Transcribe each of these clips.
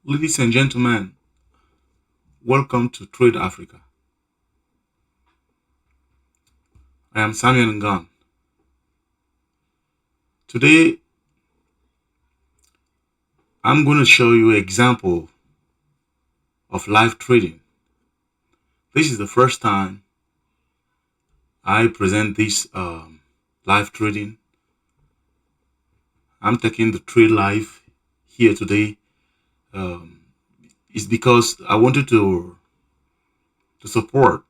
Ladies and gentlemen, welcome to Trade Africa. I am Samuel Ngan. Today, I'm going to show you an example of live trading. This is the first time I present this live trading. I'm taking the trade live here today. Um, it's because I wanted to support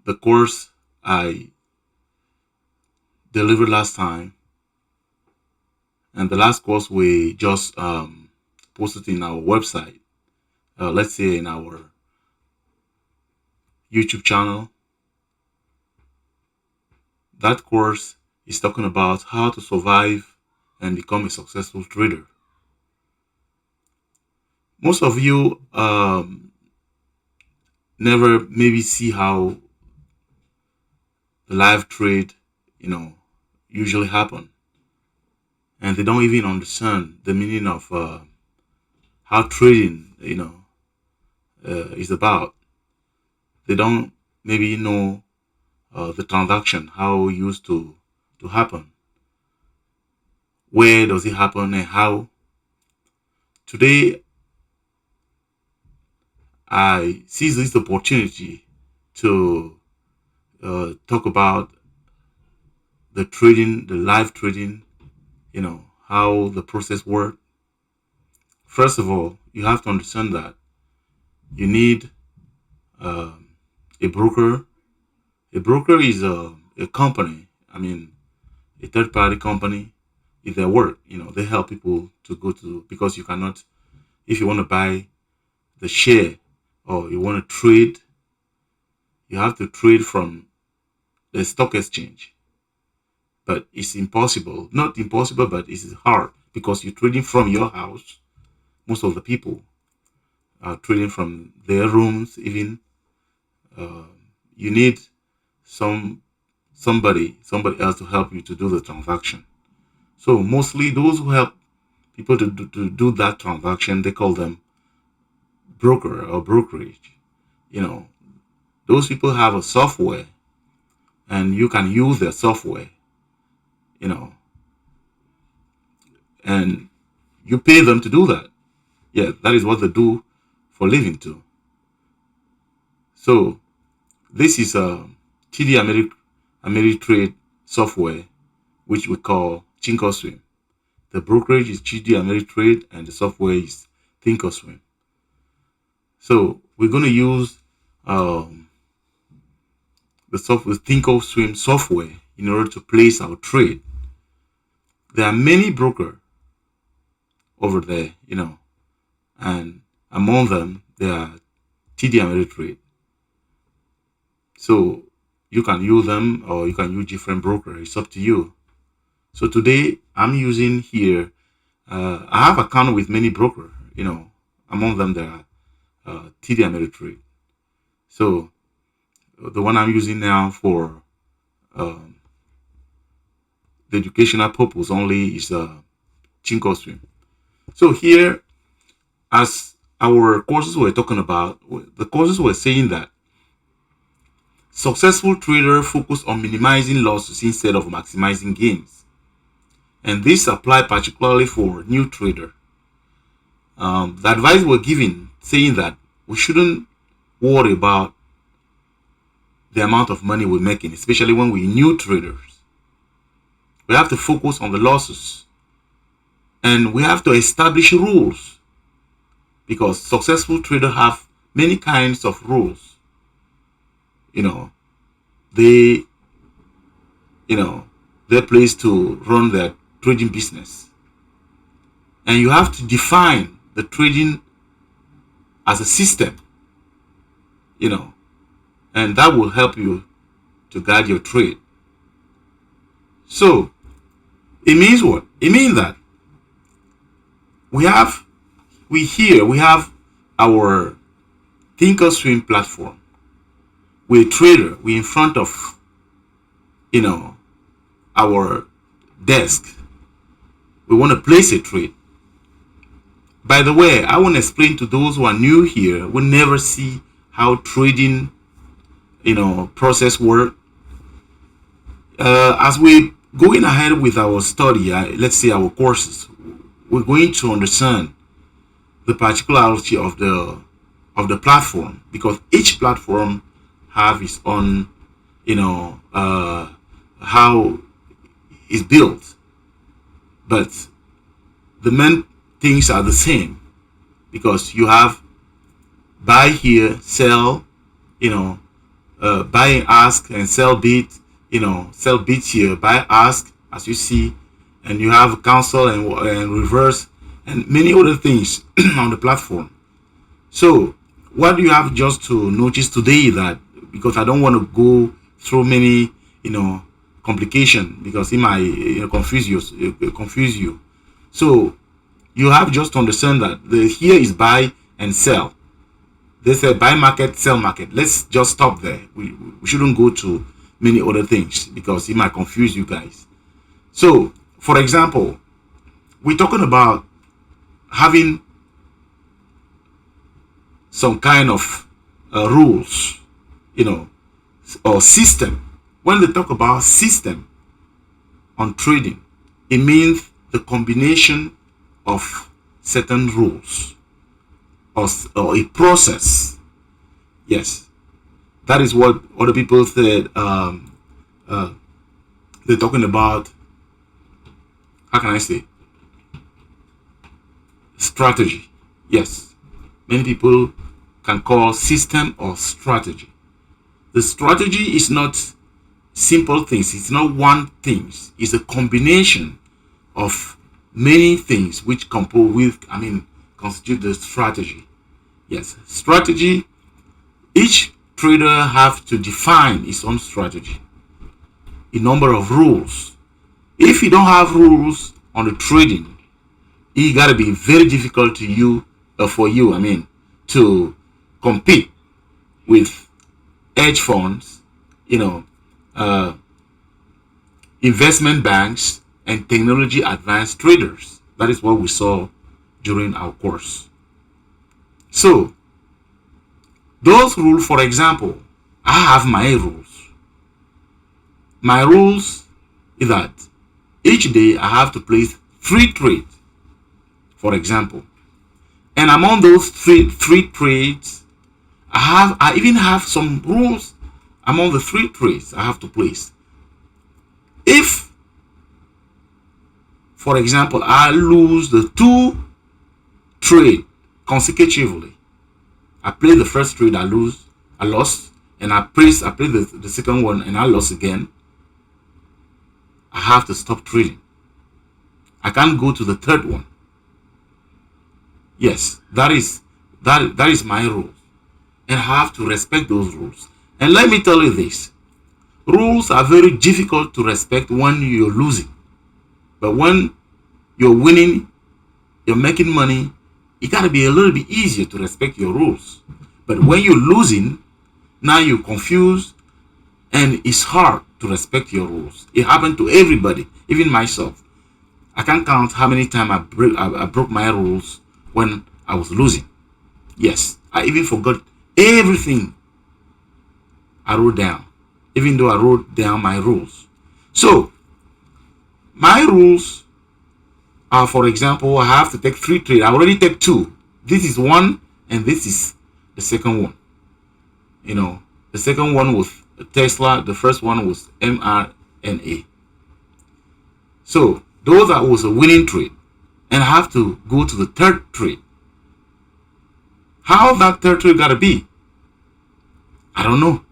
the course I delivered last time, and the last course we just posted in our website. Let's say in our YouTube channel. That course is talking about how to survive and become a successful trader. Most of you never maybe see how the live trade, usually happen, and they don't even understand the meaning of how trading, is about. They don't maybe know the transaction, how it used to happen, where does it happen, and how. Today, I seize this opportunity to talk about the live trading, how the process works. First of all, you have to understand that you need um a broker. A broker is a company, a third party company. If they work, they help people to go to, because you cannot, if you want to buy the share or you want to trade, you have to trade from the stock exchange. But it's impossible. Not impossible, but it's hard because you're trading from your house. Most of the people are trading from their rooms. Even uh, you need some somebody else to help you to do the transaction. So mostly those who help people to do that transaction, they call them broker or brokerage. You know, those people have a software, and you can use their software. You know, and you pay them to do that. Yeah, that is what they do for living too. So this is a TD Ameritrade software, which we call Thinkorswim. The brokerage is TD Ameritrade, and the software is Thinkorswim. So we're going to use um, the Thinkorswim software in order to place our trade. There are many brokers over there, and among them there are TD Ameritrade. So you can use them or you can use different brokers. It's up to you. So today I'm using here. I have account with many brokers. Among them there are TD Ameritrade. So the one I'm using now for um, the educational purpose only is Chinkoswim. So here, as our courses were talking about, the courses were saying that successful traders focus on minimizing losses instead of maximizing gains. And this apply particularly for new trader. The advice we're giving saying that we shouldn't worry about the amount of money we're making, especially when we're new traders. We have to focus on the losses, and we have to establish rules, because successful traders have many kinds of rules. You know, they, their place to run their trading business, and you have to define the trading as a system. You know, and that will help you to guide your trade. So it means what? It means that we have we have our Thinkorswim platform. We're a trader. We're in front of you know our desk. We want to place a trade, By the way, I want to explain to those who are new here, we never see how trading, process work. As we going ahead with our study, let's say our courses, we're going to understand the particularity of the platform, because each platform have its own, how it's built, but the main things are the same, because you have buy here, sell, buy and ask, and sell bid, sell bid here, buy ask, as you see, and you have cancel and reverse and many other things on the platform. So what you have just to notice today, that because I don't want to go through many complication, because it might confuse you. So you have just to understand that here is buy and sell. They say buy market, sell market. Let's just stop there. We shouldn't go to many other things, because it might confuse you guys. So for example, we're talking about having some kind of rules, or system. When they talk about system on trading, it means the combination of certain rules, or a process. Yes, that is what other people said. They're talking about, how can I say, strategy. Yes, many people can call system or strategy. The strategy is not simple things. It's not one thing. It's a combination of many things which constitute the strategy. Yes, strategy. Each trader have to define his own strategy. A number of rules. If you don't have rules on the trading, it gotta be very difficult to you, for you, to compete with hedge funds, investment banks, and technology advanced traders. That is what we saw during our course. So those rules, for example, I have my rules. My rules is that each day I have to place 3 trades, for example. And among those three trades, I even have some rules among the 3 trades I have to place. If, for example, I lose the 2 trade consecutively, I play the first trade, I lost, and I play the second one and I lost again, I have to stop trading. I can't go to the third one. Yes, that is my rule, and I have to respect those rules. And let me tell you this: rules are very difficult to respect when you're losing, but when you're winning, you're making money, it gotta be a little bit easier to respect your rules. But when you're losing, now you're confused, and it's hard to respect your rules. It happened to everybody, even myself. I can't count how many times I broke my rules when I was losing. Yes, I even forgot everything I wrote down, even though I wrote down my rules. So my rules are, for example, I have to take 3 trades. I already take 2. This is one, and this is the second one. The second one was Tesla. The first one was mRNA. So was a winning trade, and I have to go to the third trade. How that third trade gotta be, I don't know.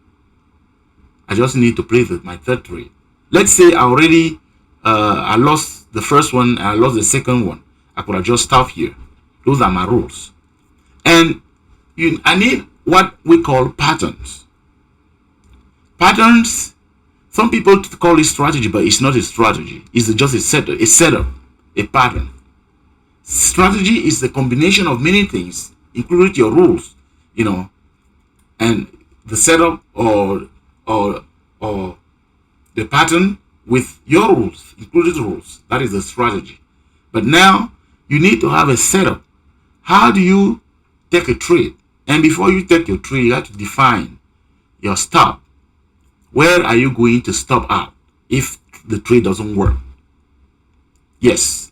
I just need to play my third trade. Let's say I lost the first one and I lost the second one. I could have just stopped here. Those are my rules. And I need what we call patterns. Patterns, some people call it strategy, but it's not a strategy. It's just a setup, a pattern. Strategy is the combination of many things, including your rules, and the setup or the pattern with your rules, included rules. That is the strategy. But now you need to have a setup how do you take a trade? And before you take your trade, you have to define your stop. Where are you going to stop out if the trade doesn't work? Yes,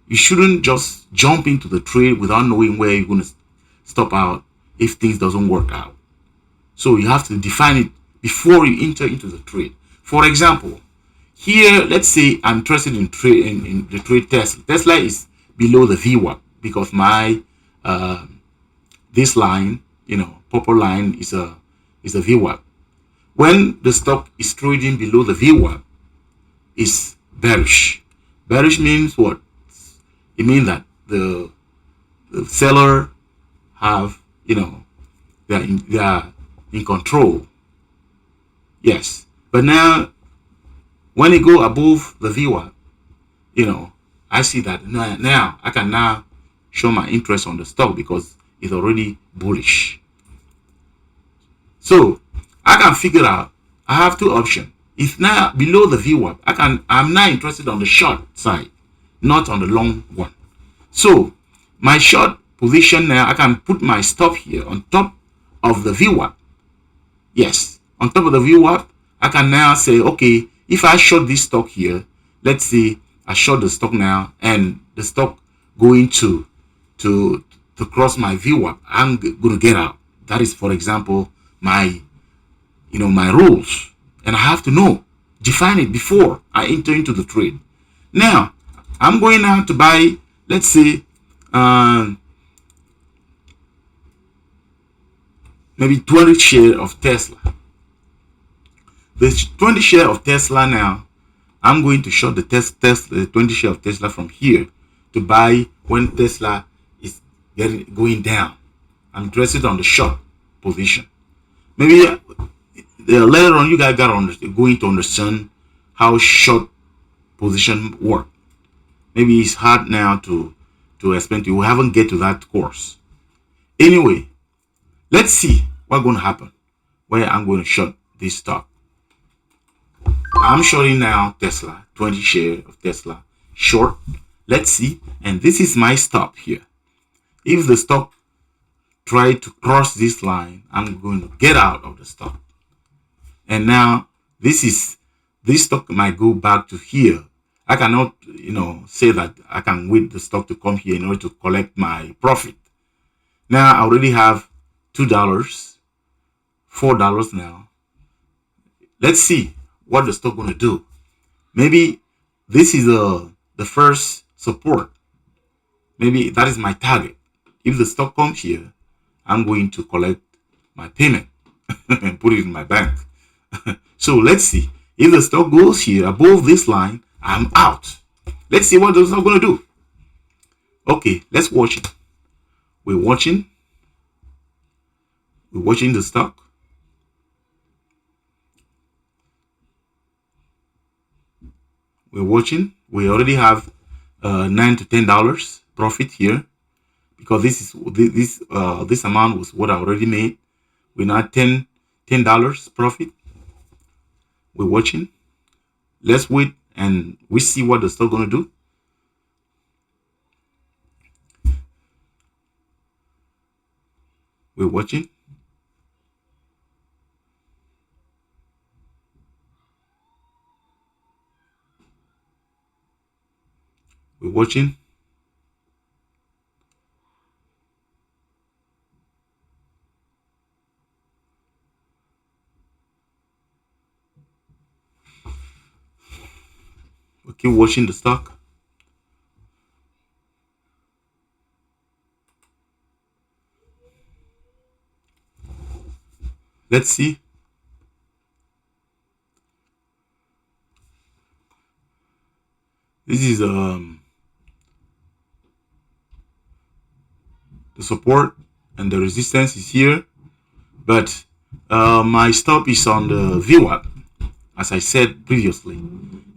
you shouldn't just jump into the trade without knowing where you're going to stop out if things doesn't work out. So you have to define it before you enter into the trade. For example, here, let's say I'm interested in trade in the trade Tesla. Tesla is below the VWAP because my this line, purple line is a VWAP. When the stock is trading below the VWAP, is bearish. Bearish means what? It means that the seller have, they are in control. Yes, but now when it go above the VWAP, I see that now I can now show my interest on the stock because it's already bullish. So I can figure out I have two options. If now below the VWAP, I'm now interested on the short side, not on the long one. So my short position now, I can put my stop here on top of the VWAP. Yes, on top of the VWAP, I can now say, okay, if I short this stock here, let's say I short the stock now, and the stock going to cross my VWAP, I'm going to get out. That is, for example, my my rules, and I have to define it before I enter into the trade. Now I'm going now to buy, let's say, maybe 20 share of Tesla. The 20 share of Tesla now, I'm going to short the Tesla 20 share of Tesla from here to buy when Tesla is going down. I'm interested on the short position. Maybe later on you guys going to understand how short position work. Maybe it's hard now to explain to you. We haven't get to that course. Anyway, let's see what's going to happen where I'm going to short this stock. I'm shorting now Tesla, 20 share of Tesla short. Let's see, and this is my stop here. If the stock try to cross this line, I'm going to get out of the stock. And now this stock might go back to here. I cannot, say that I can wait the stock to come here in order to collect my profit. Now I already have $2, $4 now. Let's see what the stock going to do. Maybe this is the first support. Maybe that is my target. If the stock comes here, I'm going to collect my payment and put it in my bank. So let's see. If the stock goes here above this line, I'm out. Let's see what the stock going to do. Okay, let's watch it. We're watching the stock. We're watching. We already have $9 to $10 profit here because this amount was what I already made. We're now $10 profit. We're watching. Let's wait and we see what the stock gonna do. We're watching. We're watching. We keep watching the stock. Let's see. This is the support and the resistance is here, but my stop is on the VWAP. As I said previously,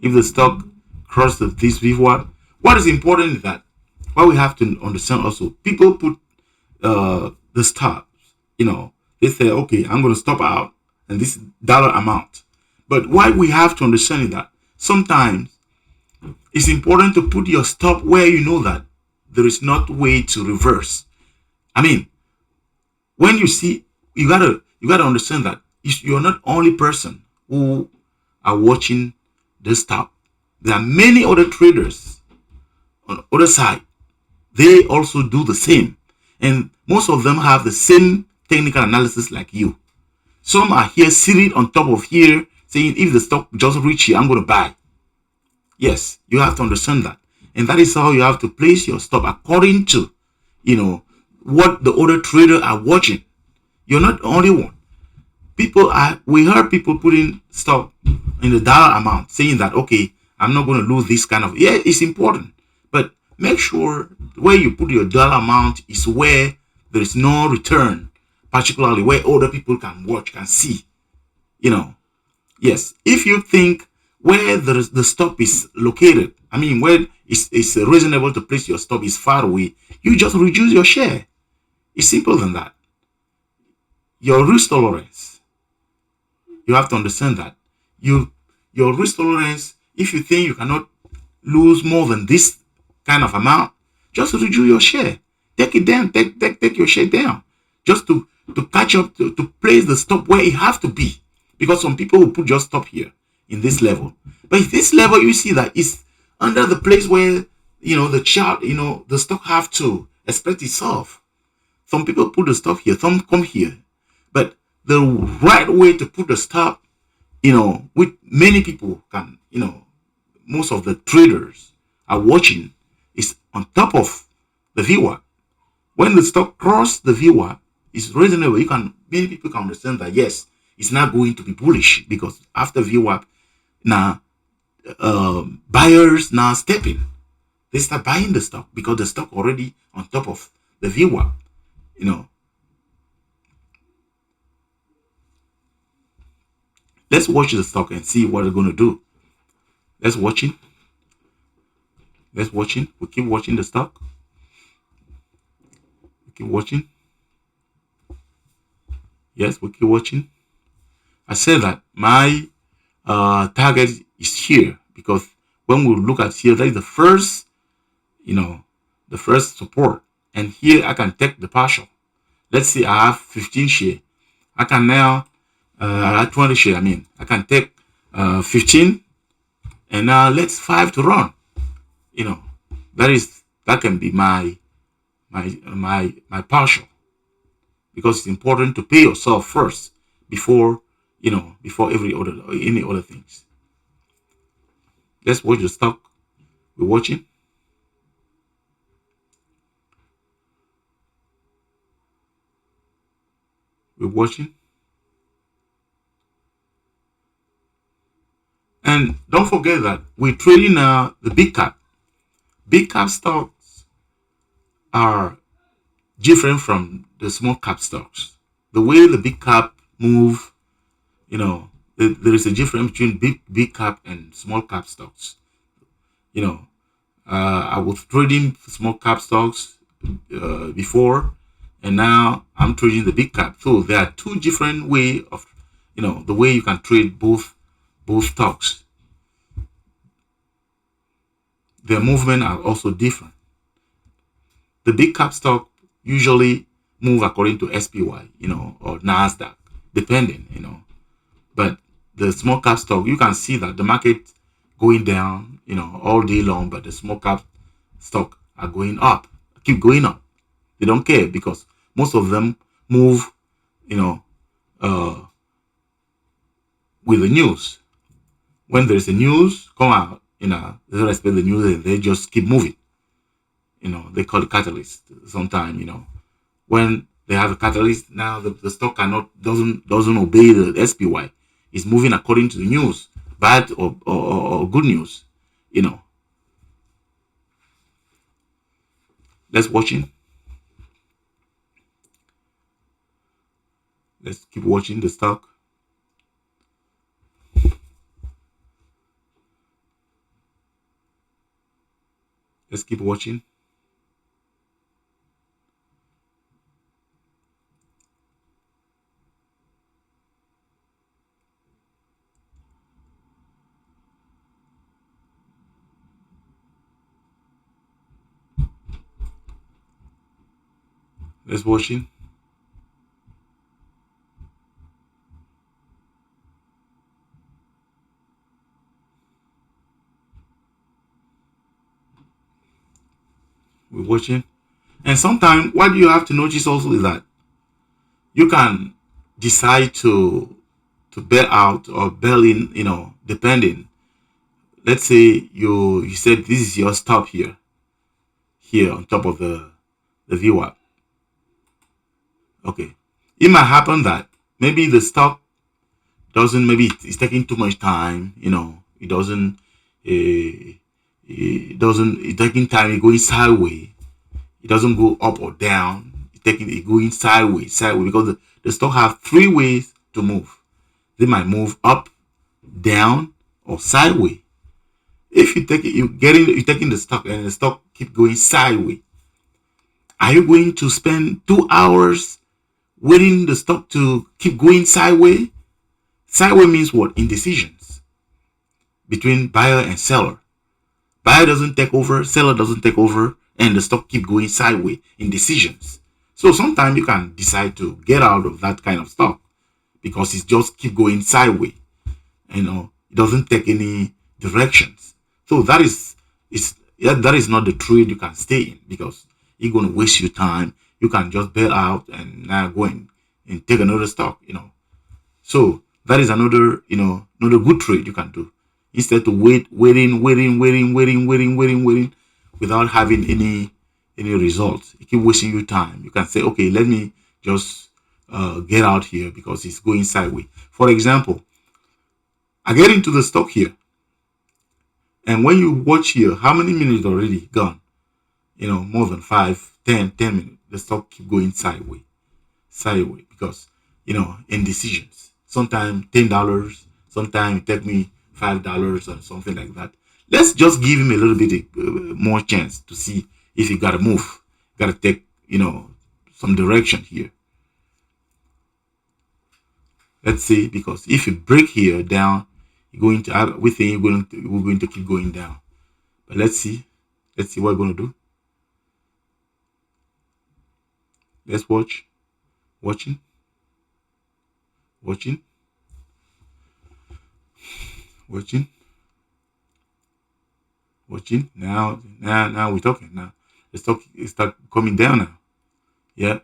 if the stock crosses this VWAP, what is important is that what we have to understand also, people put the stops, they say, okay, I'm going to stop out and this dollar amount. But what we have to understand is that sometimes it's important to put your stop where you know that there is not way to reverse. I mean, when you see, you gotta understand that you're not only person who are watching this stock. There are many other traders on the other side. They also do the same, and most of them have the same technical analysis like you. Some are here sitting on top of here saying, if the stock just reach here, I'm going to buy. Yes, you have to understand that. And that is how you have to place your stop according to, what the other traders are watching. You're not the only one. We heard people putting stop in the dollar amount saying that, okay, I'm not going to lose this kind of, yeah, it's important. But make sure where you put your dollar amount is where there is no return, particularly where other people can watch, can see, you know. Yes, if you think where the stop is located, I mean, where it's reasonable to place your stop is far away, you just reduce your share. It's simple than that. Your risk tolerance, you have to understand that. Your risk tolerance, if you think you cannot lose more than this kind of amount, just reduce your share. Take it down, take your share down. Just to catch up, to place the stop where it have to be. Because some people will put just stop here in this level. But if this level you see that is under the place where the chart, the stock have to express itself. Some people put the stop here, some come here. But the right way to put the stop, with many people can, most of the traders are watching is on top of the VWAP. When the stock cross the VWAP, it's reasonable. Many people can understand that yes, it's not going to be bullish because after VWAP, now buyers now step in. They start buying the stock because the stock already on top of the VWAP. Let's watch the stock and see what it's going to do. Let's watch it. Let's watch it. We keep watching the stock. We keep watching. Yes, we keep watching. I said that my target is here because when we look at here, that is the first, the first support. And here I can take the partial. Let's say I have 15 share. I can now, I have 20 share. I mean, I can take 15 and now let's 5 to run. That can be my partial, because it's important to pay yourself first before before any other things. Let's watch the stock. We're watching. We're watching. And don't forget that we're trading now the big cap. Big cap stocks are different from the small cap stocks. The way the big cap move, there is a difference between big cap and small cap stocks. I was trading small cap stocks before, and now I'm trading the big cap. So there are two different way of, the way you can trade both stocks. Their movement are also different. The big cap stock usually move according to SPY, or NASDAQ, depending, But the small cap stock, you can see that the market going down, all day long, but the small cap stock are going up, keep going up. They don't care because most of them move, with the news. When there's a news come out, they don't respect the news and they just keep moving. They call it catalyst sometimes, when they have a catalyst, now the stock doesn't obey the SPY. It's moving according to the news, bad or good news, Let's watching. Let's keep watching the stock. Let's keep watching. Let's watching. We're watching. And sometimes what you have to notice also is that you can decide to bail out or bail in, depending. Let's say you said this is your stop here on top of the viewer. Okay. It might happen that maybe the stock doesn't, maybe it's taking too much time, it doesn't it's taking time, it's going sideways. It doesn't go up or down. It going sideways, because the stock have three ways to move. They might move up, down, or sideways. If you take it, you're taking the stock and the stock keep going sideways. Are you going to spend 2 hours waiting the stock to keep going sideways? Sideways means what? Indecisions between buyer and seller. Buyer doesn't take over, seller doesn't take over, and the stock keep going sideways in decisions. So sometimes you can decide to get out of that kind of stock because it just keep going sideways. It doesn't take any directions. So that is not the trade you can stay in, because you're going to waste your time. You can just bail out and now go in and take another stock. So that is another good trade you can do, instead to waiting without having any results. You keep wasting your time. You can say, okay, let me just get out here because it's going sideways. For example, I get into the stock here, and when you watch here, how many minutes already gone? More than 5, 10 minutes. The stock keep going sideways, because indecisions. Sometimes $10, sometimes it take me $5 or something like that. Let's just give him a little bit more chance to see if he got to move, got to take some direction here. Let's see, because if you break here down, you're going to, we think we're going to keep going down. But let's see what we're going to do. Let's watching. Now we're talking. Now let's talk. Start coming down now. Yeah.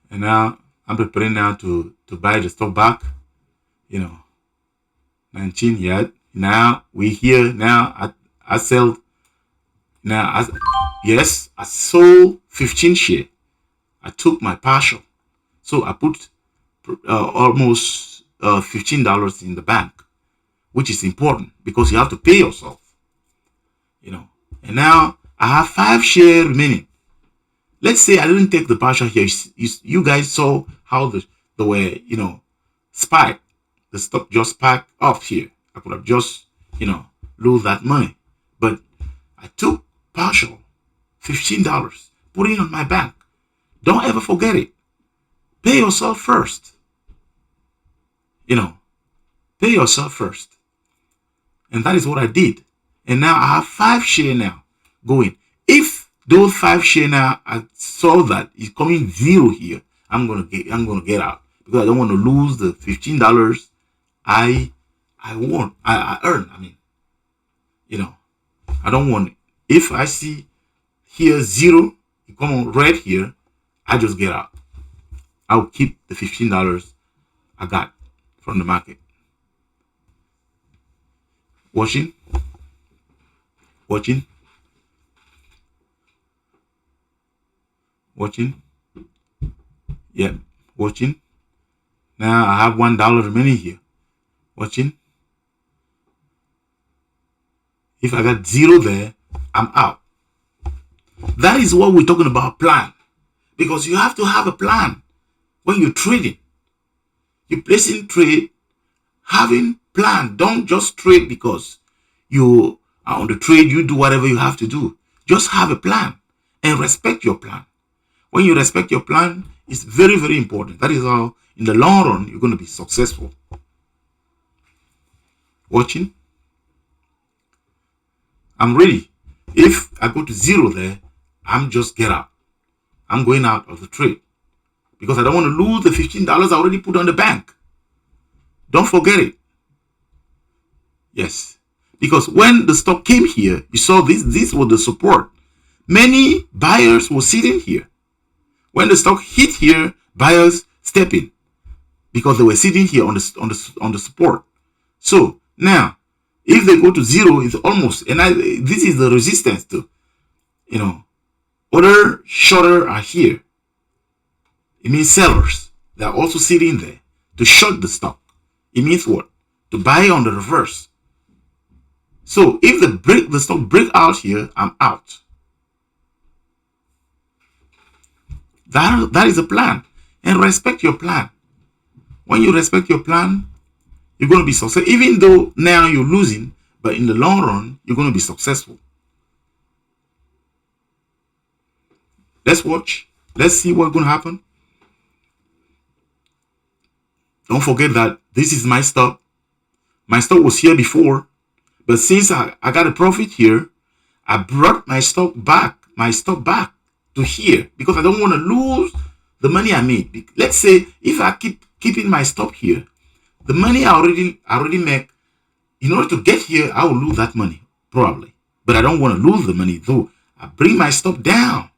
And now I'm preparing now to buy the stock back. 19 yet. Now we here. Now I sell. Now I sold 15 share. I took my partial, so I put almost $15 in the bank, which is important because you have to pay yourself. And now I have 5 shares remaining. Let's say I didn't take the partial here. You guys saw how the way spike. The stock just spiked up here. I could have just lose that money, but I took partial $15, put it on my bank. Don't ever forget it. Pay yourself first. Pay yourself first. And that is what I did. And now I have 5 shares now going. If those 5 shares now, I saw that it's coming zero here, I'm gonna get out, because I don't want to lose the $15 I earn. I mean, I don't want it. If I see here zero, it come on red here, I just get out. I'll keep the $15 I got from the market. Watching. Yeah, watching. Now I have $1 remaining here. Watching. If I got zero there, I'm out. That is what we're talking about, plan. Because you have to have a plan when you're trading. You're placing trade, having plan. Don't just trade because you are on the trade. You do whatever you have to do. Just have a plan and respect your plan. When you respect your plan, it's very, very important. That is how, in the long run, you're going to be successful. Watching. I'm ready. If I go to zero there, I'm just get out. I'm going out of the trade because I don't want to lose the $15 I already put on the bank. Don't forget it. Yes. Because when the stock came here, you saw this was the support. Many buyers were sitting here. When the stock hit here, buyers step in because they were sitting here on the support. So now, if they go to zero, it's almost, and this is the resistance to, other shorter are here. It means sellers. They are also sitting there to short the stock. It means what? To buy on the reverse. So if the stock break out here, I'm out. That is a plan. And respect your plan. When you respect your plan, you're going to be successful. Even though now you're losing, but in the long run, you're going to be successful. Let's watch. Let's see what's going to happen. Don't forget that this is my stop. My stop was here before. But since I got a profit here, I brought my stop back to here because I don't want to lose the money I made. Let's say if I keep keeping my stop here, the money I already make, in order to get here, I will lose that money probably. But I don't want to lose the money, though. I bring my stop down,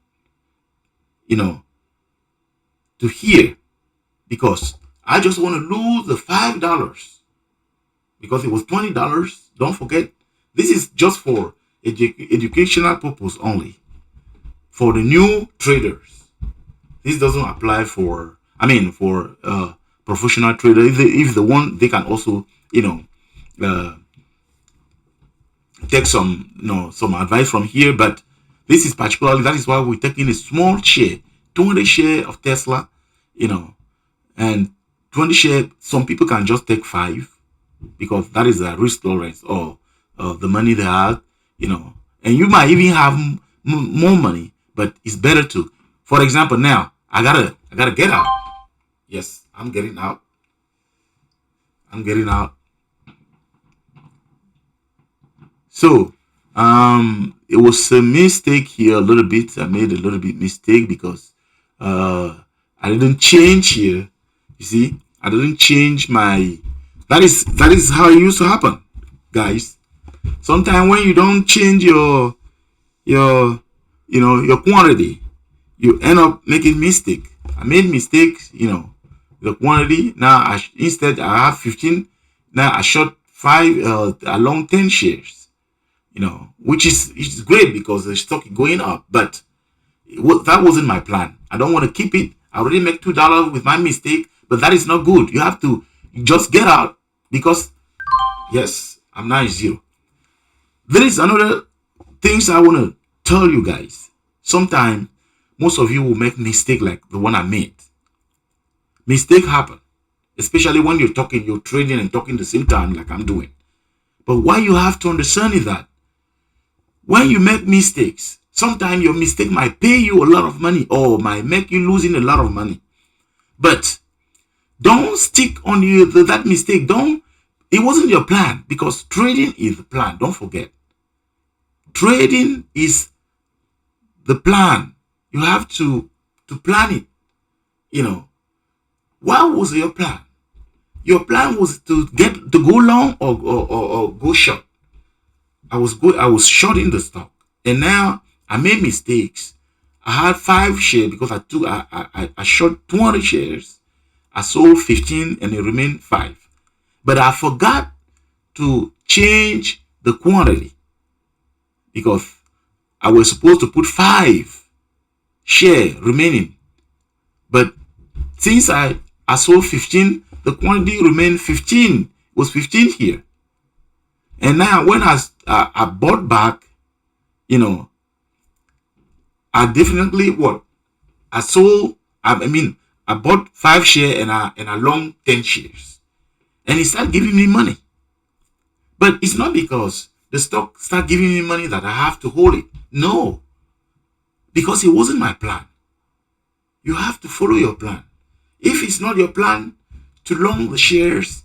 to here because I just want to lose the $5 because it was $20. Don't forget, this is just for educational purpose only. For the new traders, this doesn't apply for professional traders. If the one, they can also take some advice from here. But this is particularly, that is why we're taking a small share, 20 share of Tesla, and 20 share. Some people can just take 5 because that is a risk tolerance or the money they have, and you might even have more money, but it's better to. For example, now I gotta get out. Yes, I'm getting out. So it was a mistake here a little bit. I made a little bit mistake because I didn't change here. You see, I didn't change my. That is how it used to happen, guys. Sometimes when you don't change your quantity, you end up making mistake. I made mistakes, the quantity. Now instead I have 15. Now I short 5 along 10 shares, which is great because the stock is going up. But that wasn't my plan. I don't want to keep it. I already make $2 with my mistake, but that is not good. You have to just get out because yes, I'm now zero. There is another things I want to tell you guys. Sometimes most of you will make mistake like the one I made. Mistake happen, especially when you're trading and talking the same time like I'm doing. But what you have to understand is that when you make mistakes, sometimes your mistake might pay you a lot of money or might make you losing a lot of money. But don't stick on that mistake. It wasn't your plan because trading is the plan. Don't forget. Trading is the plan. You have to plan it. What was your plan? Your plan was to go long or go short. I was shorting the stock, and now I made mistakes. I had 5 shares because I short 20 shares. I sold 15 and it remained 5. But I forgot to change the quantity because I was supposed to put 5 share remaining. But since I sold 15, the quantity remained 15. It was 15 here. And now when I bought back, I definitely I bought 5 shares and I long 10 shares. And it started giving me money. But it's not because the stock started giving me money that I have to hold it. No. Because it wasn't my plan. You have to follow your plan. If it's not your plan to long the shares,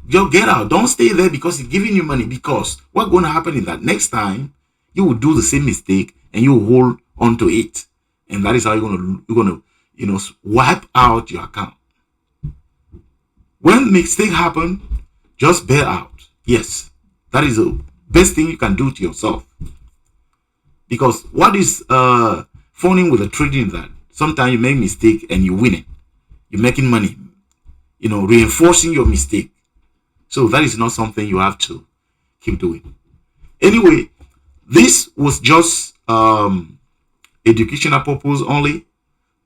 just get out. Don't stay there because it's giving you money. Because what's going to happen is that next time you will do the same mistake and you will hold on to it. and that is how you're gonna wipe out your account. When mistake happen, just bail out. Yes, that is the best thing you can do to yourself. Because what is phoning with the trading, that sometimes you make mistake and you win it. You're making money, reinforcing your mistake. So that is not something you have to keep doing. Anyway, this was just educational purpose only.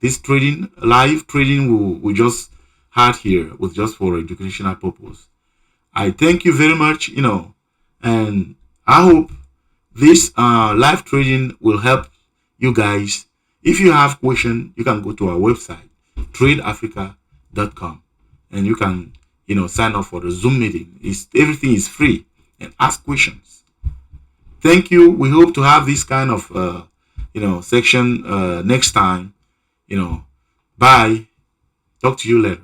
This trading, live trading, we just had here was just for educational purpose. I thank you very much, and I hope this live trading will help you guys. If you have question, you can go to our website, tradeafrica.com, and you can, sign up for the Zoom meeting. Everything is free, and ask questions. Thank you. We hope to have this kind of, section next time. Bye. Talk to you later.